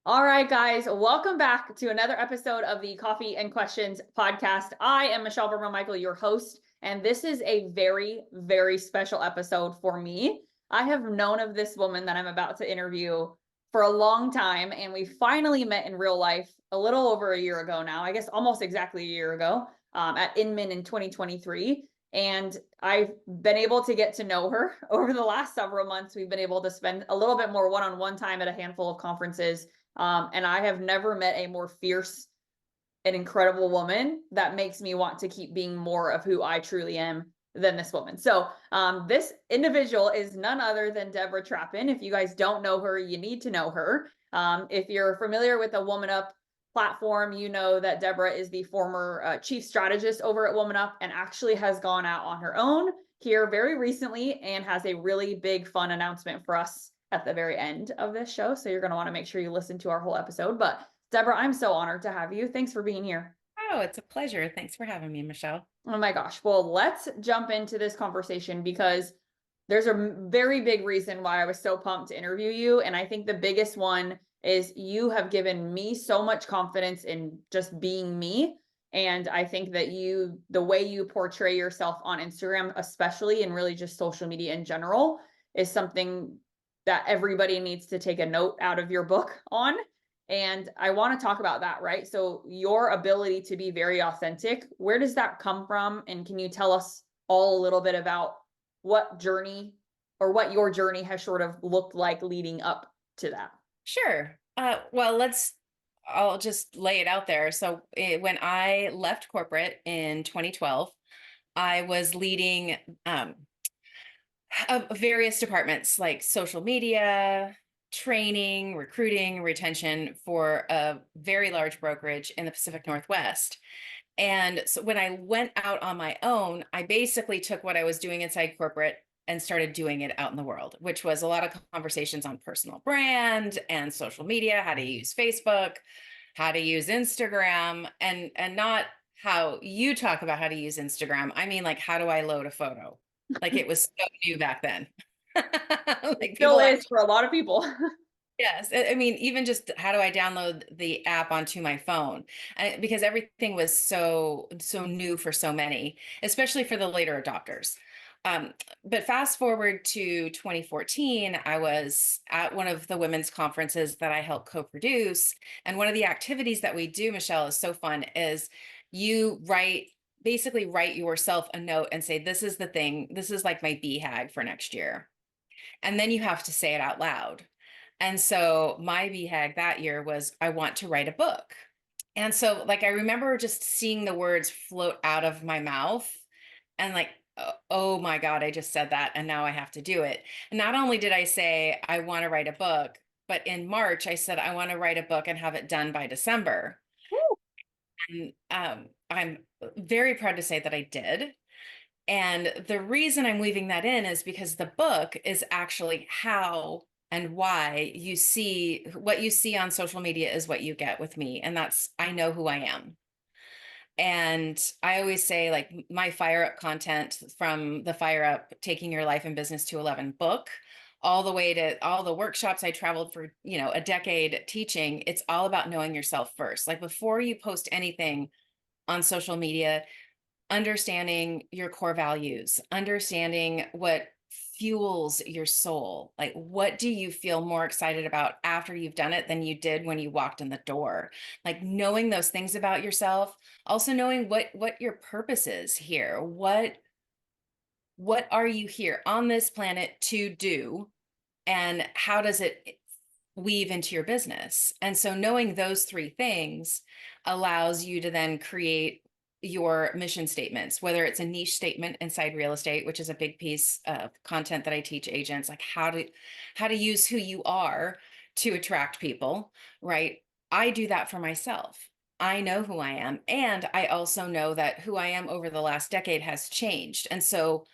All right, guys, welcome back to another episode of the Coffee and Questions podcast. I am Michelle Berman-Michael, your host, and this is a very, very special episode for me. I have known of this woman that I'm about to interview for a long time, and we finally met in real life a little over a year ago now, I guess almost exactly a year ago, at Inman in 2023. And I've been able to get to know her over the last several months. We've been able to spend a little bit more one-on-one time at a handful of conferences. And I have never met a more fierce and incredible woman that makes me want to keep being more of who I truly am than this woman. So this individual is none other than Debra Trappin. If you guys don't know her, you need to know her. If you're familiar with the Woman Up platform, you know that Debra is the former chief strategist over at Woman Up and actually has gone out on her own here very recently and has a really big fun announcement for us at the very end of this show. So you're going to want to make sure you listen to our whole episode. But Debra, I'm so honored to have you. Thanks for being here. Oh, it's a pleasure. Thanks for having me, Michelle. Oh my gosh. Well, let's jump into this conversation because there's a very big reason why I was so pumped to interview you. And I think the biggest one is you have given me so much confidence in just being me. And I think that the way you portray yourself on Instagram, especially, and really just social media in general, is something that everybody needs to take a note out of your book on. And I want to talk about that, right? So your ability to be very authentic, where does that come from? And can you tell us all a little bit about what journey or what your journey has sort of looked like leading up to that? Sure. I'll just lay it out there. So when I left corporate in 2012, I was leading various departments like social media, training, recruiting, retention for a very large brokerage in the Pacific Northwest. And so when I went out on my own, I basically took what I was doing inside corporate and started doing it out in the world, which was a lot of conversations on personal brand and social media, how to use Facebook, how to use Instagram, and not how you talk about how to use Instagram. I mean, like, how do I load a photo? Like it was so new back then. It Like still people is actually. for a lot of people. Yes, I mean, even just how do I download the app onto my phone? Because everything was so new for so many, especially for the later adopters. But fast forward to 2014, I was at one of the women's conferences that I help co-produce, and one of the activities that we do, Michelle, is so fun. Is you basically write yourself a note and say, "This is the thing. This is like my BHAG for next year," and then you have to say it out loud. And so my BHAG that year was, I want to write a book. And so, like, I remember just seeing the words float out of my mouth and, like, oh my God, I just said that. And now I have to do it. And not only did I say, I want to write a book, but in March, I said, I want to write a book and have it done by December. And I'm very proud to say that I did. And the reason I'm weaving that in is because the book is actually how and why you see what you see on social media is what you get with me. And that's, I know who I am. And I always say, like, my fire up content, from the fire up taking your life and business to 11 book, all the way to all the workshops I traveled for, a decade teaching, it's all about knowing yourself first. Like, before you post anything on social media, understanding your core values, understanding what fuels your soul. Like, what do you feel more excited about after you've done it than you did when you walked in the door? Like, knowing those things about yourself, also knowing what your purpose is here. What are you here on this planet to do, and how does it weave into your business? And so knowing those three things allows you to then create your mission statements, whether it's a niche statement inside real estate, which is a big piece of content that I teach agents, like how to use who you are to attract people, right? I do that for myself. I know who I am, and I also know that who I am over the last decade has changed. And so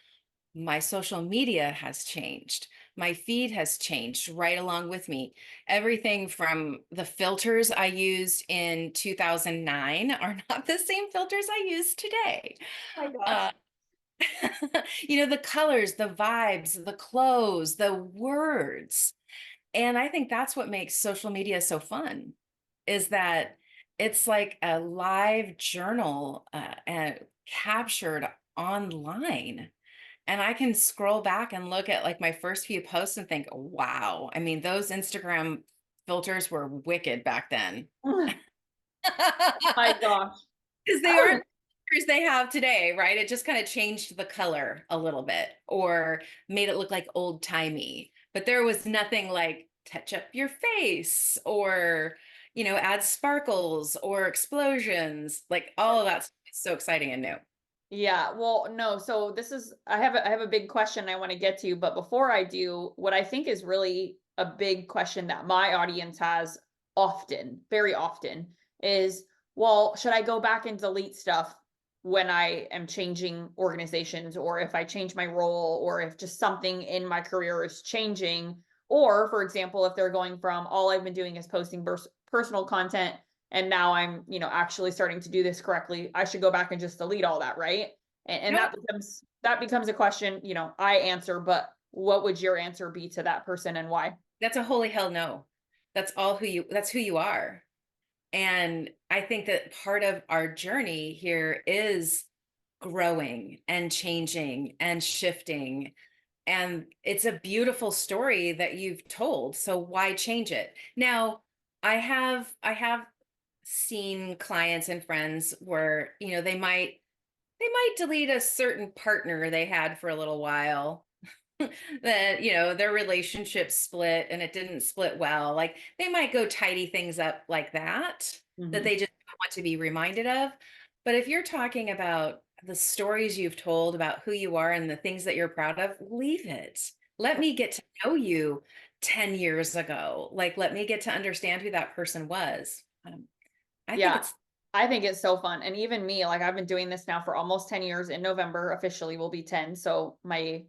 my social media has changed. My feed has changed right along with me. Everything from the filters I used in 2009 are not the same filters I use today. Oh my gosh. Uh, the colors, the vibes, the clothes, the words. And I think that's what makes social media so fun, is that it's like a live journal and captured online. And I can scroll back and look at like my first few posts and think, wow, I mean, those Instagram filters were wicked back then. Oh my gosh. Because they I aren't the colors they have today, right? It just kind of changed the color a little bit or made it look like old timey. But there was nothing like touch up your face or, add sparkles or explosions. Like all of that's so exciting and new. Yeah, well, no, so this is I have a big question I want to get to, but before I do, what I think is really a big question that my audience has often, very often, is, well, should I go back and delete stuff when I am changing organizations, or if I change my role, or if just something in my career is changing, or for example, if they're going from all I've been doing is posting personal content and now I'm, actually starting to do this correctly, I should go back and just delete all that, right? And Nope. that becomes a question, I answer, but what would your answer be to that person and why? That's a holy hell no. That's who you are. And I think that part of our journey here is growing and changing and shifting. And it's a beautiful story that you've told. So why change it? Now, I have seen clients and friends where, they might delete a certain partner they had for a little while that their relationship split and it didn't split well, like they might go tidy things up like that Hmm. they just want to be reminded of. But if you're talking about the stories you've told about who you are and the things that you're proud of, leave it. Let me get to know you 10 years ago. Like, let me get to understand who that person was. I think Yeah, it's I think it's so fun. And even me, like I've been doing this now for almost 10 years. In November officially will be 10. So my like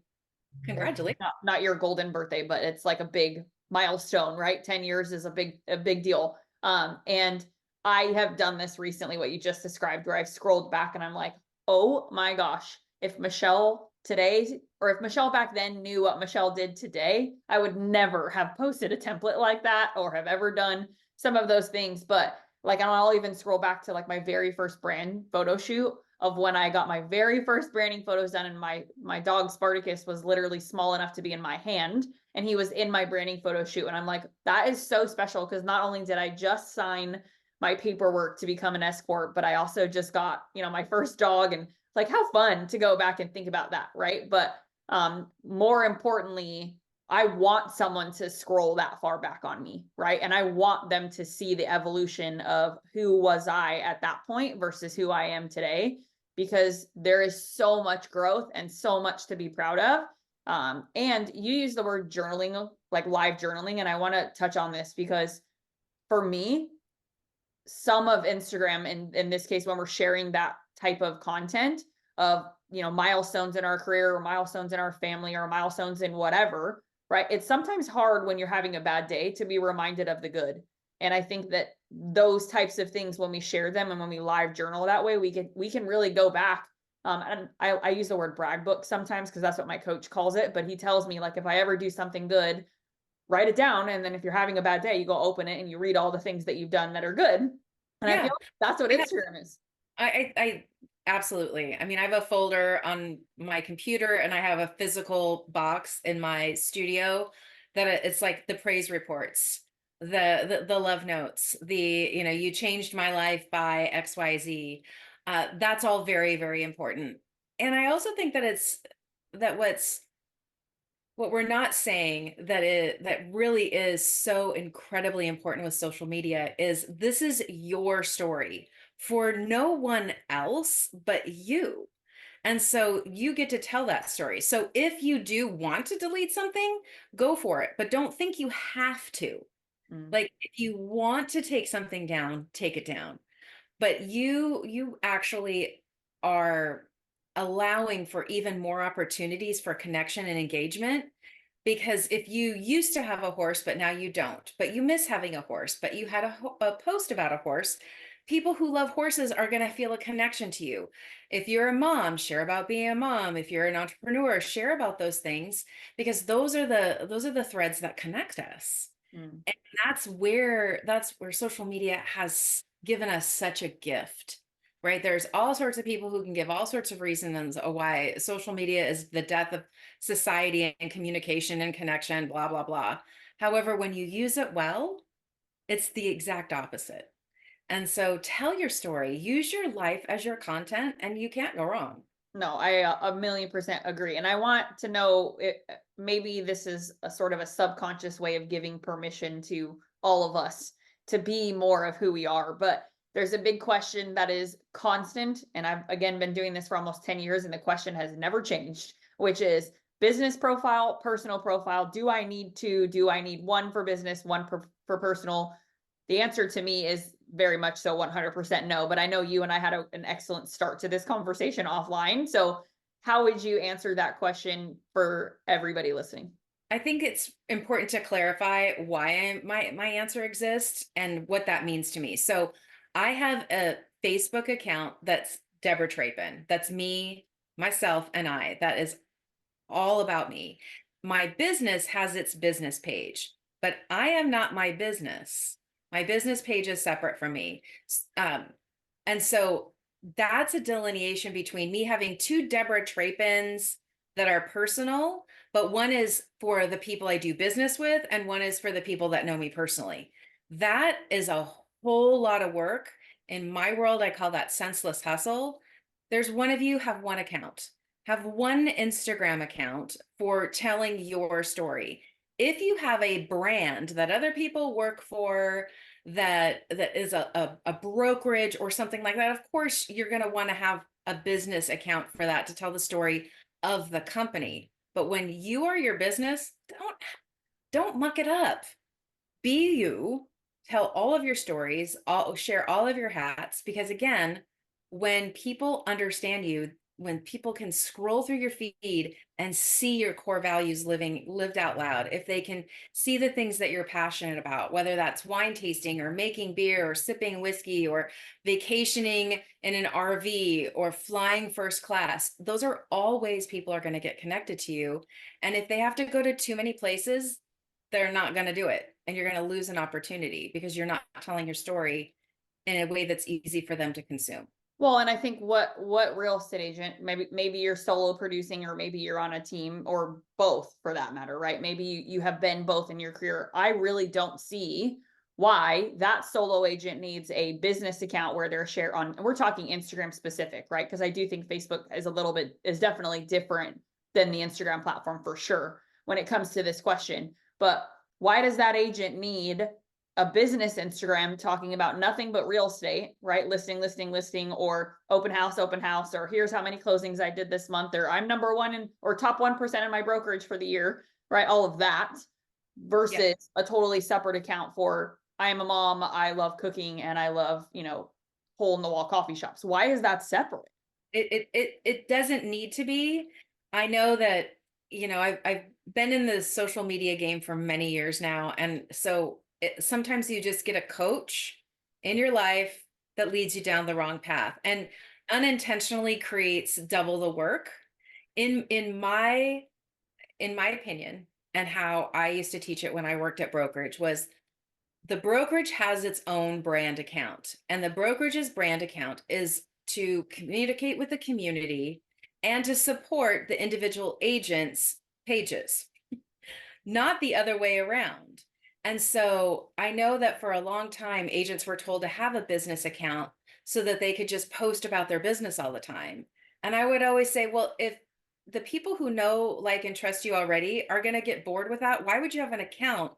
congratulations. not your golden birthday, but it's like a big milestone, right? 10 years is a big deal. And I have done this recently, what you just described, where I've scrolled back and I'm like, oh my gosh, if Michelle today, or if Michelle back then knew what Michelle did today, I would never have posted a template like that or have ever done some of those things. But like, and I'll even scroll back to like my very first brand photo shoot of when I got my very first branding photos done, and my dog Spartacus was literally small enough to be in my hand, and he was in my branding photo shoot, and I'm like, that is so special because not only did I just sign my paperwork to become an S corp, but I also just got, my first dog, and like how fun to go back and think about that, right? But more importantly, I want someone to scroll that far back on me, right? And I want them to see the evolution of who was I at that point versus who I am today, because there is so much growth and so much to be proud of. And you use the word journaling, like live journaling, and I want to touch on this because for me, some of Instagram, in this case, when we're sharing that type of content of, milestones in our career or milestones in our family or milestones in whatever, right? It's sometimes hard when you're having a bad day to be reminded of the good. And I think that those types of things, when we share them and when we live journal that way, we can really go back. And I use the word brag book sometimes because that's what my coach calls it. But he tells me, like, if I ever do something good, write it down. And then if you're having a bad day, you go open it and you read all the things that you've done that are good. And I feel Yeah. like that's what Instagram is. I absolutely. I mean, I have a folder on my computer and I have a physical box in my studio that it's like the praise reports, the love notes, you changed my life by XYZ. That's all very, very important. And I also think that that what we're not saying that really is so incredibly important with social media is this is your story for no one else but you. And so you get to tell that story. So if you do want to delete something, go for it, but don't think you have to. Mm. Like if you want to take something down, take it down. But you actually are allowing for even more opportunities for connection and engagement, because if you used to have a horse but now you don't, but you miss having a horse, but you had a post about a horse, people who love horses are going to feel a connection to you. If you're a mom, share about being a mom. If you're an entrepreneur, share about those things, because those are the threads that connect us. Mm. And that's where social media has given us such a gift, right? There's all sorts of people who can give all sorts of reasons of why social media is the death of society and communication and connection, blah, blah, blah. However, when you use it well, it's the exact opposite. And so tell your story, use your life as your content, and you can't go wrong. No, I 1,000,000% agree. And I want to know it, maybe this is a sort of a subconscious way of giving permission to all of us to be more of who we are. But there's a big question that is constant. And I've again been doing this for almost 10 years, and the question has never changed, which is business profile, personal profile. Do I need one for business, one for personal? The answer to me is very much so 100% no, but I know you and I had an excellent start to this conversation offline. So how would you answer that question for everybody listening? I think it's important to clarify why my answer exists and what that means to me. So I have a Facebook account that's Debra Trapin. That's me, myself, and I. That is all about me. My business has its business page, but I am not my business. My business page is separate from me. Um, and so that's a delineation between me having two Debra Trapins that are personal, but one is for the people I do business with, and one is for the people that know me personally. That is a whole lot of work. In my world, I call that senseless hustle. There's one of you have one account, have one Instagram account for telling your story. If you have a brand that other people work for, that is a brokerage or something like that, of course you're going to want to have a business account for that to tell the story of the company. But when you are your business, don't muck it up. Be you, tell all of your stories, share all of your hats, because again, when people understand you, when people can scroll through your feed and see your core values lived out loud, if they can see the things that you're passionate about, whether that's wine tasting or making beer or sipping whiskey or vacationing in an RV or flying first class, those are all ways people are going to get connected to you. And if they have to go to too many places, they're not going to do it, and you're going to lose an opportunity because you're not telling your story in a way that's easy for them to consume. Well, and I think what real estate agent, maybe you're solo producing, or maybe you're on a team, or both for that matter, right? Maybe you have been both in your career. I really don't see why that solo agent needs a business account where they're share on, and we're talking Instagram specific, right? Because I do think Facebook is definitely different than the Instagram platform for sure when it comes to this question. But why does that agent need a business Instagram talking about nothing but real estate, right? Listing, or open house, or here's how many closings I did this month, or I'm number one or top 1% in my brokerage for the year, right? All of that Yeah. versus a totally separate account for I am a mom, I love cooking, and I love, hole in the wall coffee shops. Why is that separate? It doesn't need to be. I know that, I've been in the social media game for many years now, and so sometimes you just get a coach in your life that leads you down the wrong path and unintentionally creates double the work. In my opinion, and how I used to teach it when I worked at brokerage, was the brokerage has its own brand account, and the brokerage's brand account is to communicate with the community and to support the individual agents' pages, not the other way around. And so I know that for a long time, agents were told to have a business account so that they could just post about their business all the time. And I would always say, well, if the people who know, like, and trust you already are going to get bored with that, why would you have an account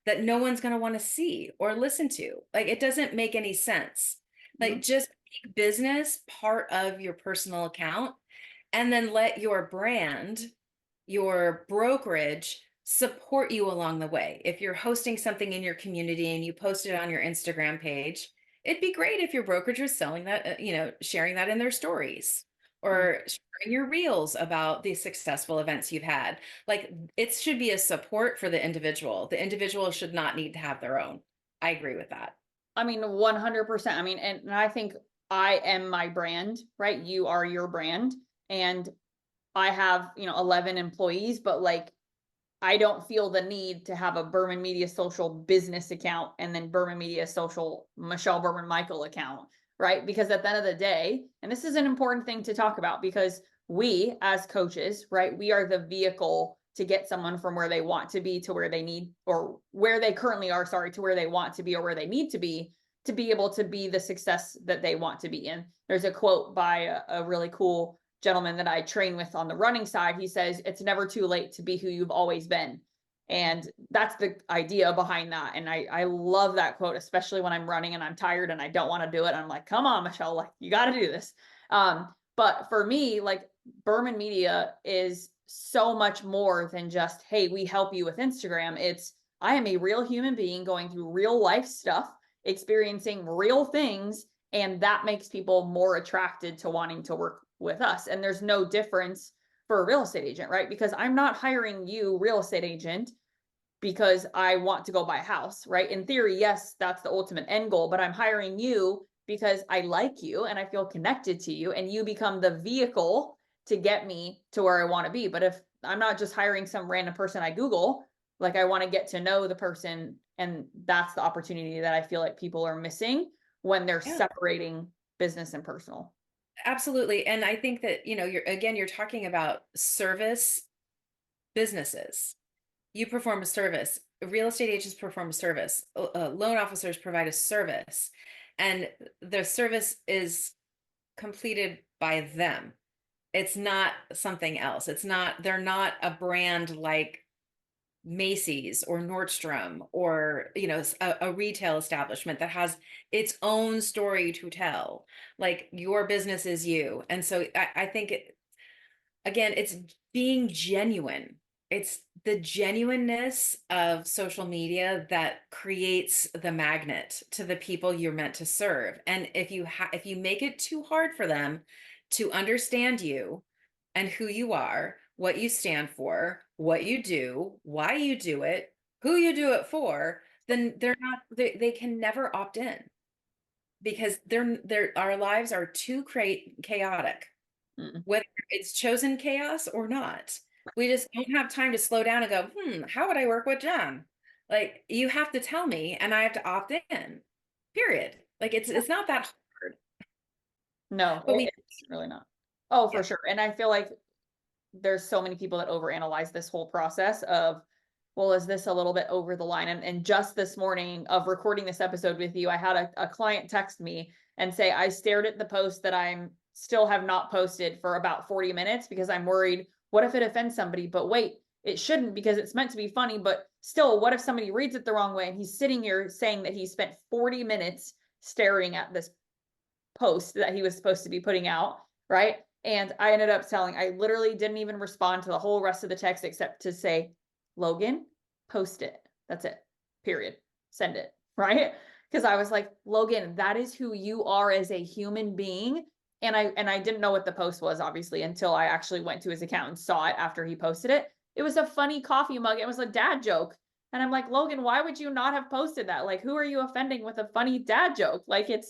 that no one's going to want to see or listen to? Like, it doesn't make any sense. Mm-hmm. Like, just make business part of your personal account, and then let your brand, your brokerage, support you along the way. If you're hosting something in your community and you post it on your Instagram page, it'd be great if your brokerage was selling that, sharing that in their stories, or sharing your reels about the successful events you've had. Like, it should be a support for the individual. The individual should not need to have their own. I agree with that. I mean, 100%. I mean, and I think I am my brand, right? You are your brand. And I have, 11 employees, but like I don't feel the need to have a Berman Media Social business account and then Berman Media Social Michelle Berman Michael account, right? Because at the end of the day, and this is an important thing to talk about, because we as coaches, right, we are the vehicle to get someone from where they want to be to where they need, or where they currently are, sorry, to where they want to be or where they need to be able to be the success that they want to be in. There's a quote by a really cool gentleman that I train with on the running side. He says, it's never too late to be who you've always been. And that's the idea behind that. And I love that quote, especially when I'm running and I'm tired and I don't want to do it. I'm like, come on, Michelle, like you got to do this. But for me, like Berman Media is so much more than just, hey, we help you with Instagram. It's, I am a real human being going through real life stuff, experiencing real things, and that makes people more attracted to wanting to work with us. And there's no difference for a real estate agent, right? Because I'm not hiring you, real estate agent, because I want to go buy a house, right? In theory, yes, that's the ultimate end goal, but I'm hiring you because I like you and I feel connected to you, and you become the vehicle to get me to where I want to be. But if I'm not just hiring some random person I Google, like I want to get to know the person, and that's the opportunity that I feel like people are missing when they're Yeah, separating business and personal. absolutely. And I think that, you're talking about service businesses. You perform a service. Real estate agents perform a service. Loan officers provide a service, and the service is completed by them. It's not something else. They're not a brand like Macy's or Nordstrom, or a retail establishment that has its own story to tell. Like, your business is you. And so I think again, it's being genuine. It's the genuineness of social media that creates the magnet to the people you're meant to serve. And if you make it too hard for them to understand you and who you are, what you stand for, what you do, why you do it, who you do it for, then they can never opt in, because our lives are too chaotic, Mm. whether it's chosen chaos or not. We just don't have time to slow down and go, how would I work with John? Like, you have to tell me and I have to opt in, period. Like, it's not that hard, No, but we, it's really not. Oh, yeah. for sure. And I feel like there's so many people that overanalyze this whole process of, well, is this a little bit over the line? And just this morning of recording this episode with you, I had a client text me and say, I stared at the post that I'm still have not posted for about 40 minutes because I'm worried, what if it offends somebody? But wait, it shouldn't, because it's meant to be funny. But still, what if somebody reads it the wrong way? And he's sitting here saying that he spent 40 minutes staring at this post that he was supposed to be putting out, right? And I ended up I literally didn't even respond to the whole rest of the text except to say, Logan, post it. That's it. Period. Send it. Right. Because I was like, Logan, that is who you are as a human being. And I didn't know what the post was, obviously, until I actually went to his account and saw it after he posted it. It was a funny coffee mug. It was a dad joke. And I'm like, Logan, why would you not have posted that? Like, who are you offending with a funny dad joke? Like, it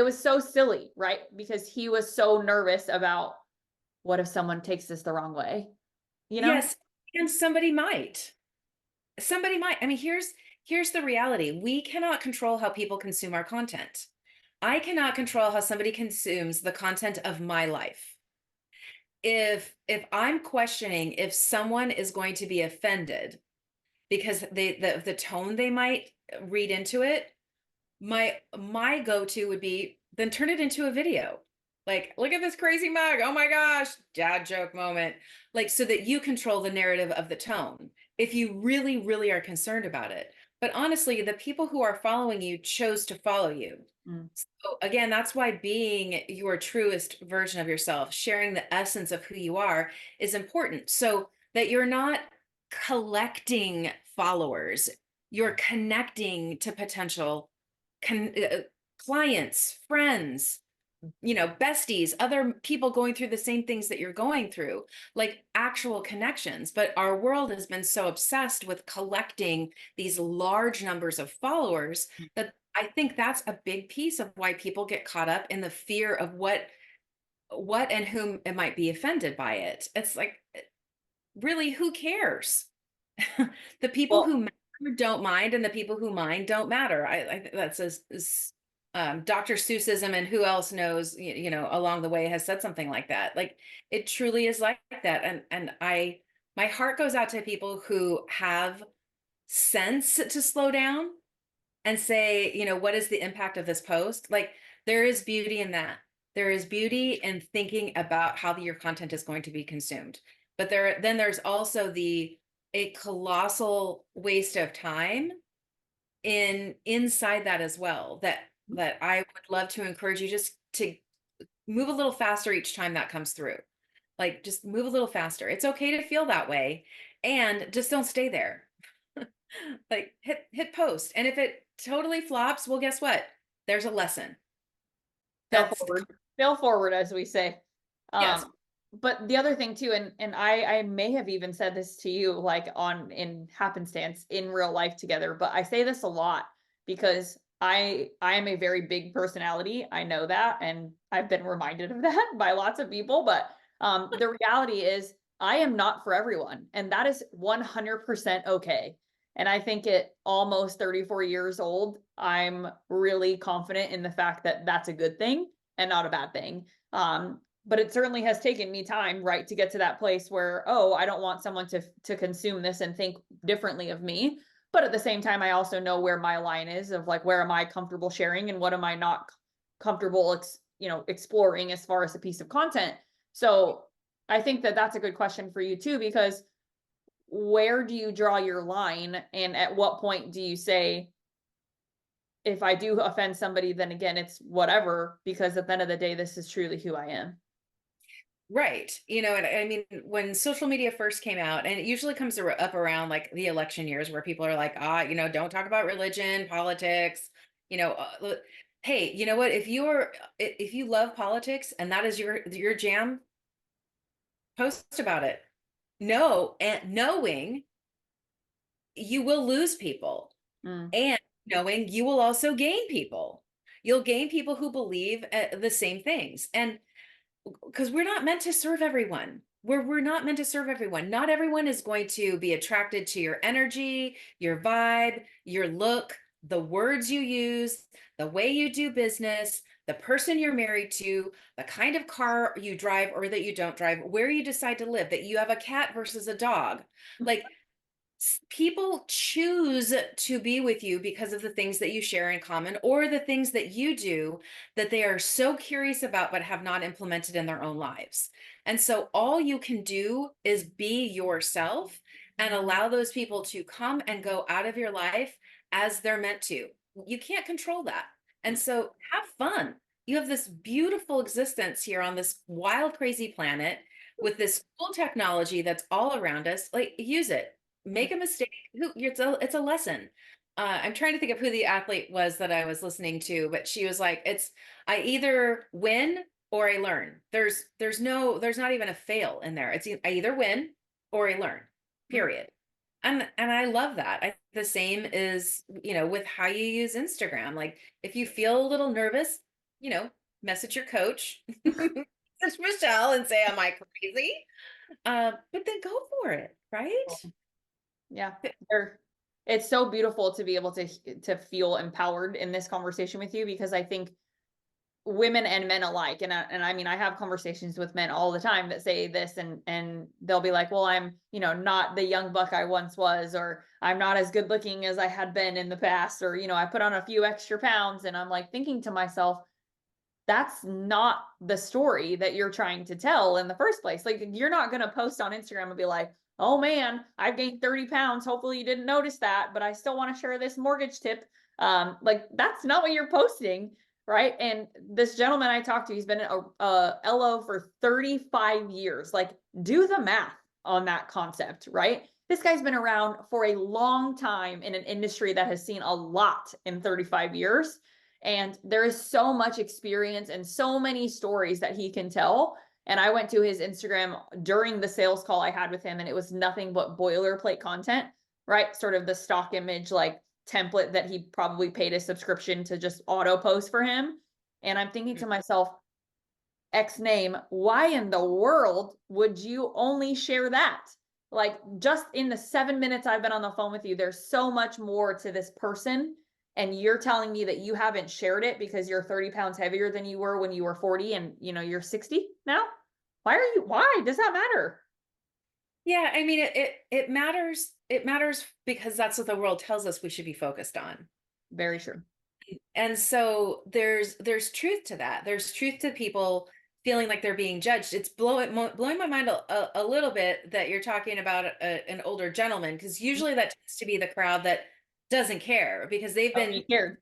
was so silly, right? Because he was so nervous about, what if someone takes this the wrong way, you know? Yes. And somebody might. I mean, here's the reality. We cannot control how people consume our content. I cannot control how somebody consumes the content of my life. If I'm questioning if someone is going to be offended because the tone they might read into it, my go-to would be, then turn it into a video. Like, look at this crazy mug. Oh my gosh, dad joke moment. Like, so that you control the narrative of the tone, if you really, really are concerned about it. But honestly, the people who are following you chose to follow you. Mm. So again, that's why being your truest version of yourself, sharing the essence of who you are, is important, so that you're not collecting followers, you're connecting to potential con- uh, clients, friends, besties, other people going through the same things that you're going through, like actual connections. But our world has been so obsessed with collecting these large numbers of followers that I think that's a big piece of why people get caught up in the fear of what and whom it might be offended by it. It's like, really, who cares? The people Well, who matter don't mind, and the people who mind don't matter. That's Dr. Seussism, and who else knows, along the way has said something like that. Like it truly is like that. And my heart goes out to people who have sense to slow down and say, what is the impact of this post? Like there is beauty in that. There is beauty in thinking about how your content is going to be consumed. But there's also a colossal waste of time inside that as well, that I would love to encourage you just to move a little faster each time that comes through. Like just move a little faster. It's okay to feel that way, and just don't stay there. Like hit post. And if it totally flops, well, guess what? There's a lesson. fail That's forward, fail forward, as we say. yes. But the other thing too, and I may have even said this to you, like on in happenstance in real life together, but I say this a lot because I am a very big personality. I know that, and I've been reminded of that by lots of people. But the reality is, I am not for everyone, and that is 100% okay. And I think at almost 34 years old, I'm really confident in the fact that that's a good thing and not a bad thing. But it certainly has taken me time, right, to get to that place where, oh, I don't want someone to consume this and think differently of me. But at the same time, I also know where my line is of like, where am I comfortable sharing and what am I not comfortable, exploring as far as a piece of content. So I think that that's a good question for you too, because where do you draw your line? And at what point do you say, if I do offend somebody, then again, it's whatever, because at the end of the day, this is truly who I am. Right. And I mean, when social media first came out, and it usually comes up around like the election years where people are like, don't talk about religion, politics, you know, uh, hey, you know what? If you love politics and that is your jam, post about it. No, and knowing you will lose people, Mm. and knowing you will also gain people. You'll gain people who believe the same things. And because we're not meant to serve everyone. We're not meant to serve everyone. Not everyone is going to be attracted to your energy, your vibe, your look, the words you use, the way you do business, the person you're married to, the kind of car you drive or that you don't drive, where you decide to live, that you have a cat versus a dog. Like people choose to be with you because of the things that you share in common or the things that you do that they are so curious about but have not implemented in their own lives. And so all you can do is be yourself and allow those people to come and go out of your life as they're meant to. You can't control that. And so have fun. You have this beautiful existence here on this wild, crazy planet with this cool technology that's all around us. Like, use it. Make a mistake. It's a lesson. I'm trying to think of who the athlete was that I was listening to, but she was like, I either win or I learn. There's not even a fail in there. I either win or I learn, period. And I love that. The same is, with how you use Instagram. Like if you feel a little nervous, message your coach, message Michelle and say, am I crazy? But then go for it, right? Yeah, it's so beautiful to be able to feel empowered in this conversation with you, because I think women and men alike, and I mean, I have conversations with men all the time that say this, and they'll be like, well, I'm, not the young buck I once was, or I'm not as good looking as I had been in the past, or, I put on a few extra pounds, and I'm like thinking to myself, that's not the story that you're trying to tell in the first place. Like, you're not going to post on Instagram and be like, oh man, I've gained 30 pounds. Hopefully you didn't notice that, but I still want to share this mortgage tip. Like that's not what you're posting. Right. And this gentleman I talked to, he's been a LO for 35 years. Like, do the math on that concept, right? This guy's been around for a long time in an industry that has seen a lot in 35 years. And there is so much experience and so many stories that he can tell. And I went to his Instagram during the sales call I had with him, and it was nothing but boilerplate content, right? Sort of the stock image, like template that he probably paid a subscription to just auto post for him. And I'm thinking to myself, X name, why in the world would you only share that? like just in the 7 minutes I've been on the phone with you, there's so much more to this person. And you're telling me that you haven't shared it because you're 30 pounds heavier than you were when you were 40 and you're 60 now? Why does that matter? Yeah, I mean it matters. It matters because that's what the world tells us we should be focused on. Very true. And so there's truth to that. There's truth to people feeling like they're being judged. It's blowing my mind a little bit that you're talking about an older gentleman, because usually that tends to be the crowd that doesn't care because they've Oh, he been cared.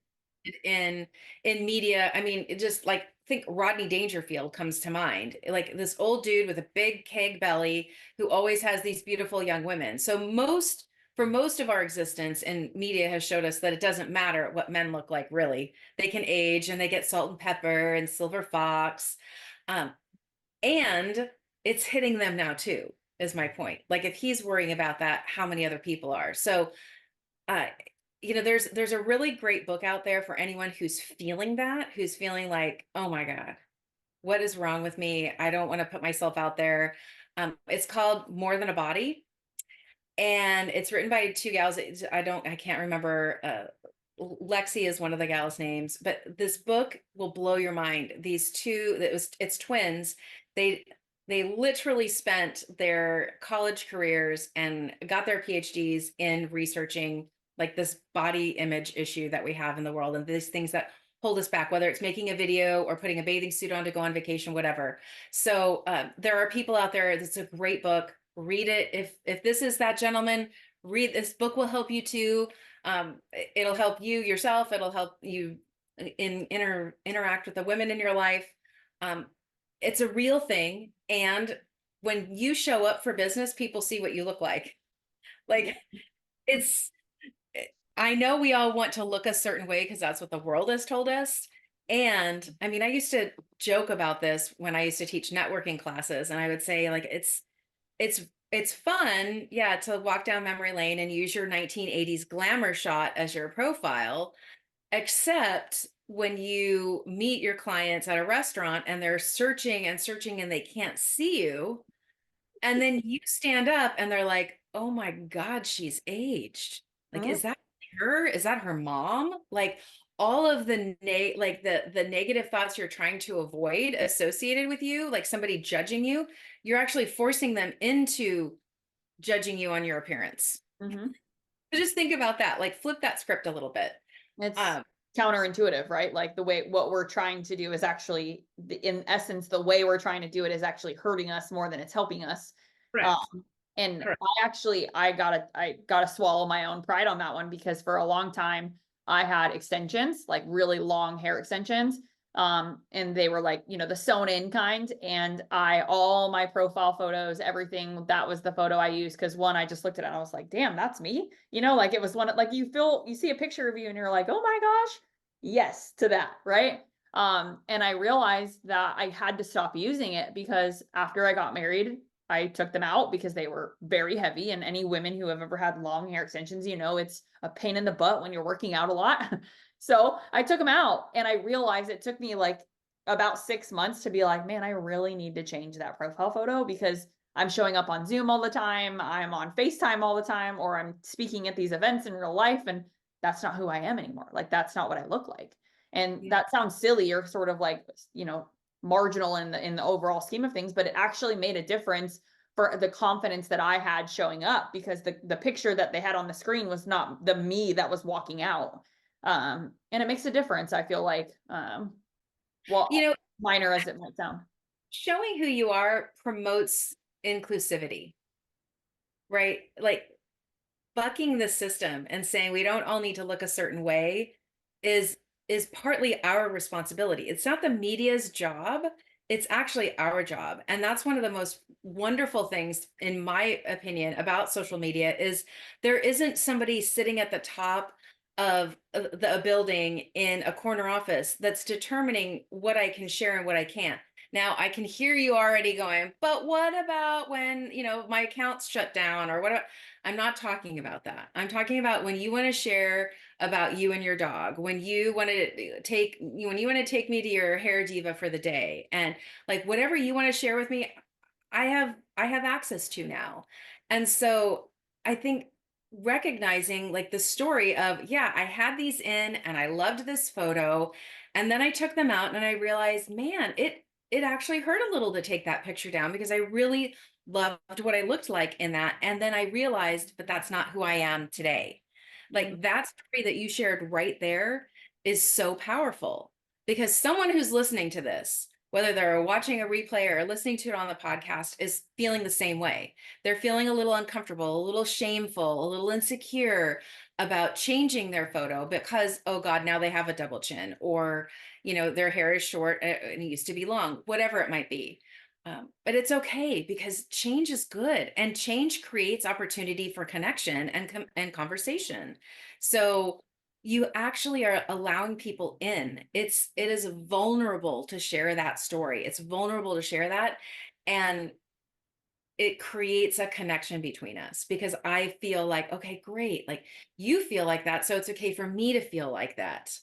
in media. I mean, it just like think Rodney Dangerfield comes to mind. Like this old dude with a big keg belly who always has these beautiful young women. So most of our existence in media has showed us that it doesn't matter what men look like, really. They can age and they get salt and pepper and silver fox. Um, and it's hitting them now too, is my point. Like if he's worrying about that, how many other people are? So uh, there's a really great book out there for anyone who's feeling that, who's feeling like, oh my God, what is wrong with me? I don't want to put myself out there. It's called More Than a Body, and it's written by two gals. I can't remember. Lexi is one of the gals' names, but this book will blow your mind. These two, it's twins. They they literally spent their college careers and got their PhDs in researching like this body image issue that we have in the world and these things that hold us back, whether it's making a video or putting a bathing suit on to go on vacation, whatever. So there are people out there. It's a great book. Read it. If this is that gentleman, read this book will help you too. It'll help you yourself. It'll help you interact with the women in your life. Um, it's a real thing. And when you show up for business, people see what you look like. Like it's, I know we all want to look a certain way because that's what the world has told us. And I mean, I used to joke about this when I used to teach networking classes, and I would say, like, it's it's fun, yeah, to walk down memory lane and use your 1980s glamour shot as your profile, except when you meet your clients at a restaurant and they're searching and searching and they can't see you, and then you stand up and they're like, "Oh my God, she's aged." Like, Mhm. is that her? Is that her mom? Like all of the negative thoughts you're trying to avoid associated with you, like somebody judging you, you're actually forcing them into judging you on your appearance. Mhm. So just think about that, like flip that script a little bit. It's Um, counterintuitive, right? Like the way what we're trying to do is actually, in essence, the way we're trying to do it is actually hurting us more than it's helping us. Um, correct. and Correct. I gotta swallow my own pride on that one because for a long time I had extensions, like really long hair extensions. And they were like, the sewn in kind. And all my profile photos, everything, that was the photo I used. Cause one, I just looked at it and I was like, damn, that's me. Like it was one, like you see a picture of you and you're like, oh my gosh, yes to that. Right. And I realized that I had to stop using it because after I got married, I took them out because they were very heavy. And any women who have ever had long hair extensions, it's a pain in the butt when you're working out a lot. So I took them out and I realized it took me like about 6 months to be like, man, I really need to change that profile photo because I'm showing up on Zoom all the time. I'm on FaceTime all the time, or I'm speaking at these events in real life. And that's not who I am anymore. Like, that's not what I look like. And Yeah. that sounds silly or sort of like, marginal in the overall scheme of things, but it actually made a difference for the confidence that I had showing up because the picture that they had on the screen was not the me that was walking out. And it makes a difference, I feel like, You well, know, minor as it might sound. showing who you are promotes inclusivity, right? Like bucking the system and saying we don't all need to look a certain way is is partly our responsibility. It's not the media's job, it's actually our job. And that's one of the most wonderful things in my opinion about social media is there isn't somebody sitting at the top of a building in a corner office that's determining what I can share and what I can't. Now I can hear you already going, but what about when, my account's shut down or what? I'm not talking about that. I'm talking about when you want to share about you and your dog, when you want to take me to your hair diva for the day, and like whatever you want to share with me, I have access to now. And so I think recognizing like the story of, yeah, I had these in and I loved this photo. And then I took them out and I realized, man, it actually hurt a little to take that picture down because I really loved what I looked like in that. And then I realized, but that's not who I am today. Mhm. Like that story that you shared right there is so powerful because someone who's listening to this, whether they're watching a replay or listening to it on the podcast, is feeling the same way. They're feeling a little uncomfortable, a little shameful, a little insecure about changing their photo because, oh God, now they have a double chin, or, their hair is short and it used to be long, whatever it might be. But it's okay because change is good and change creates opportunity for connection and conversation. So you actually are allowing people in. It is vulnerable to share that story. It's vulnerable to share that. And it creates a connection between us because I feel like, okay, great. Like you feel like that. So it's okay for me to feel like that.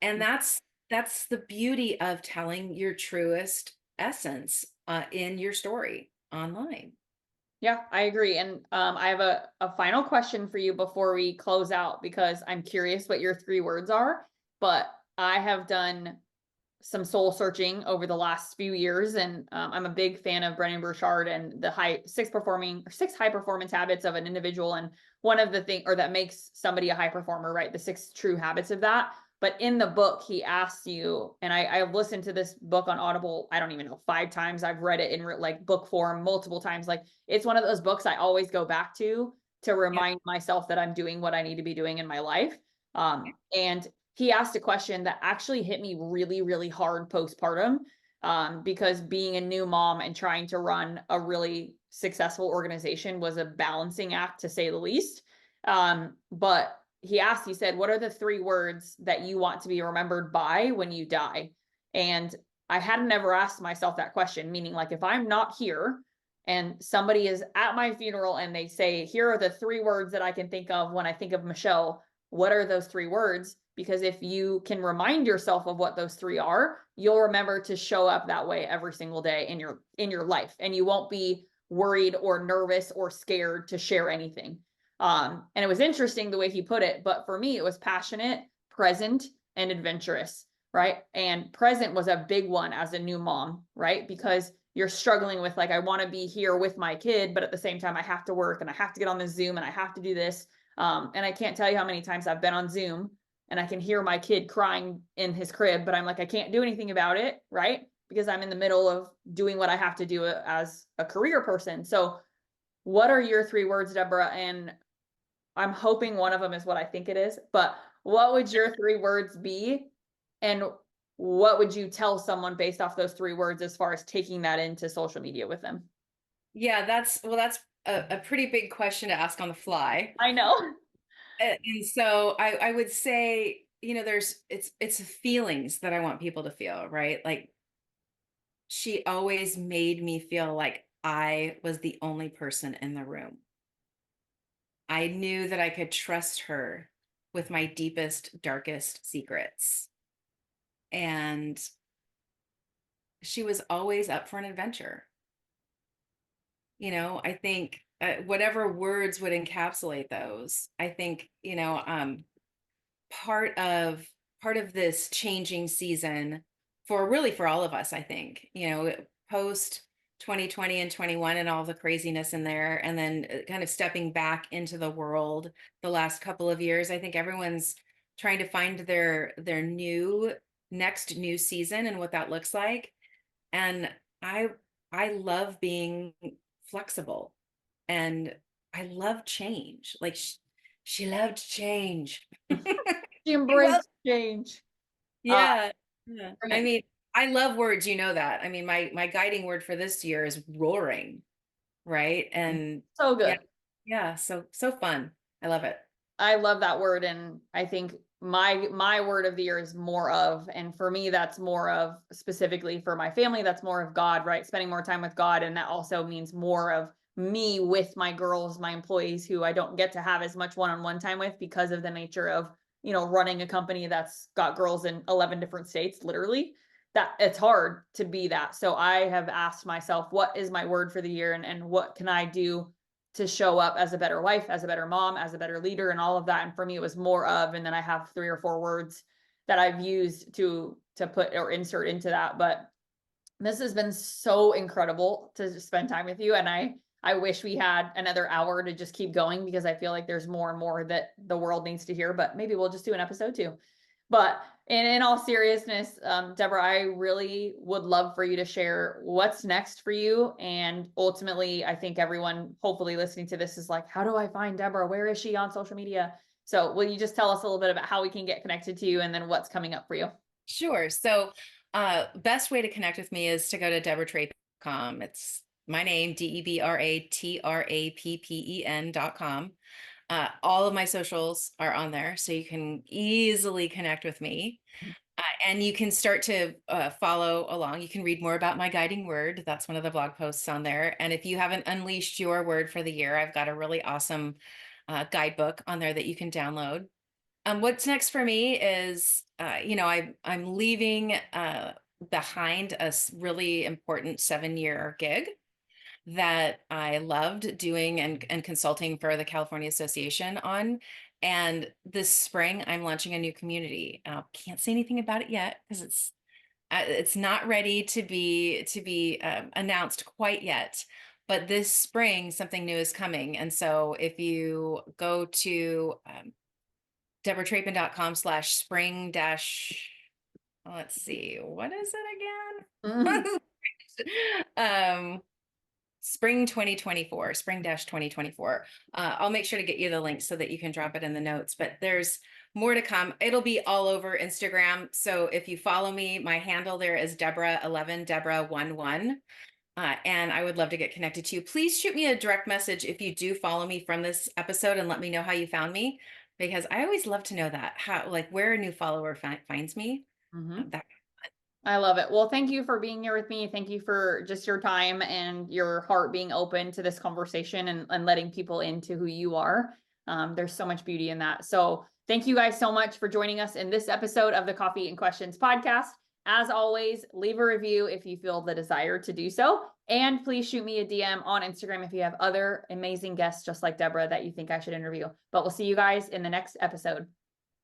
And that's the beauty of telling your truest essence in your story online. Yeah, I agree. And I have a final question for you before we close out because I'm curious what your three words are. But I have done some soul searching over the last few years, and I'm a big fan of Brennan Burchard and the six high performance habits of an individual. And one of the thing, or that makes somebody a high performer, right? The six true habits of that. But in the book, he asks you, and I've listened to this book on Audible, I don't even know, 5 times. I've read it in like book form multiple times. Like it's one of those books I always go back to Yeah. remind myself that I'm doing what I need to be doing in my life. And he asked a question that actually hit me really, really hard postpartum, because being a new mom and trying to run a really successful organization was a balancing act, to say the least. But he said, what are the three words that you want to be remembered by when you die? And I hadn't ever asked myself that question, meaning like if I'm not here and somebody is at my funeral and they say, here are the three words that I can think of when I think of Michelle, what are those three words? Because if you can remind yourself of what those three are, you'll remember to show up that way every single day in your life, and you won't be worried or nervous or scared to share anything. And it was interesting the way he put it, but for me, it was passionate, present, and adventurous, right? And present was a big one as a new mom, right? Because you're struggling with like, I want to be here with my kid, but at the same time, I have to work and I have to get on the Zoom and I have to do this. And I can't tell you how many times I've been on Zoom and I can hear my kid crying in his crib, but I'm like, I can't do anything about it, right? Because I'm in the middle of doing what I have to do as a career person. So, what are your three words, Deborah? And I'm hoping one of them is what I think it is, but what would your three words be? And what would you tell someone based off those three words as far as taking that into social media with them? Yeah, that's a pretty big question to ask on the fly. I know. And so I would say, it's feelings that I want people to feel, right? Like she always made me feel like I was the only person in the room. I knew that I could trust her with my deepest, darkest secrets. And she was always up for an adventure. I think whatever words would encapsulate those, I think, part of this changing season for all of us, I think, post 2020 and 21 and all the craziness in there, and then kind of stepping back into the world the last couple of years, I think everyone's trying to find their next new season and what that looks like. And I I love being flexible, and I love change. Like she loved change. She Well, embraced change. Uh, yeah. Yeah. I mean, I love words, you know that. I mean, my guiding word for this year is roaring, right? And so yeah, good. yeah, so fun. I love it. I love that word, and I think my word of the year is more of, and for me that's more of, specifically for my family, that's more of God, right? Spending more time with God, and that also means more of me with my girls, my employees who I don't get to have as much one-on-one time with because of the nature of, running a company that's got girls in 11 different states, literally. That it's hard to be that. So I have asked myself, what is my word for the year, and what can I do to show up as a better wife, as a better mom, as a better leader, and all of that. And for me, it was more of, and then I have 3 or 4 words that I've used to put or insert into that. But this has been so incredible to spend time with you. And I wish we had another hour to just keep going, because I feel like there's more and more that the world needs to hear, but maybe we'll just do an episode 2. But in all seriousness, Debra, I really would love for you to share what's next for you. And ultimately, I think everyone hopefully listening to this is like, how do I find Debra? Where is she on social media? So will you just tell us a little bit about how we can get connected to you and then what's coming up for you? Sure. So, best way to connect with me is to go to debratrapen.com. It's my name, DebraTrappen.com. All of my socials are on there, so you can easily connect with me. And you can start to follow along. You can read more about my guiding word. That's one of the blog posts on there. And if you haven't unleashed your word for the year, I've got a really awesome guidebook on there that you can download. What's next for me is, I'm leaving behind a really important 7-year gig that I loved doing and consulting for the California Association on. And this spring, I'm launching a new community. Can't say anything about it yet because it's not ready to be announced quite yet. But this spring, something new is coming. And so if you go to DebraTrapen.com/spring dash, let's see, what is it again? Spring 2024, spring-2024. I'll make sure to get you the link so that you can drop it in the notes, but there's more to come. It'll be all over Instagram. So if you follow me, my handle there is Debra11, Debra11. And I would love to get connected to you. Please shoot me a direct message if you do follow me from this episode and let me know how you found me, because I always love to know that, how, like, where a new follower finds me. That I love it. Well, thank you for being here with me. Thank you for just your time and your heart being open to this conversation and letting people into who you are. There's so much beauty in that. So thank you guys so much for joining us in this episode of the Coffee and Questions podcast. As always, leave a review if you feel the desire to do so. And please shoot me a DM on Instagram if you have other amazing guests just like Debra that you think I should interview. But we'll see you guys in the next episode.